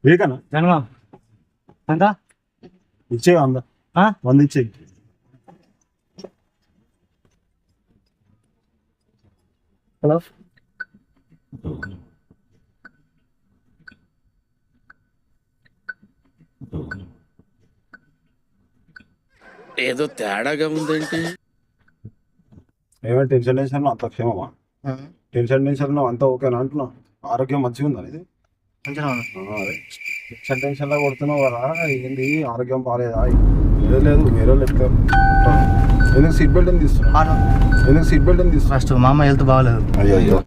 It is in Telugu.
వేకనా జన్మ ఎంత ఇచ్చే 100 ఇచ్చేయి. హలో ఏదో తేడాగా ఉందేంటి? ఏమైనా టెన్షన్ అంత క్షేమమా? టెన్షన్ అంతా ఓకేనా అంటున్నా? ఆరోగ్యం మంచిగా ఉందా ఇది? అదే టెన్షన్ లా కొడుతున్నావు కదా, ఏంది ఆరోగ్యం బాగాలేదా? లేదు వేరే వాళ్ళు ఎత్తారు. ఎందుకు సీట్ బెల్ట్ అని తీస్తున్నా? ఫస్ట్ మా అమ్మ హెల్త్ బాగాలేదు. అయ్యో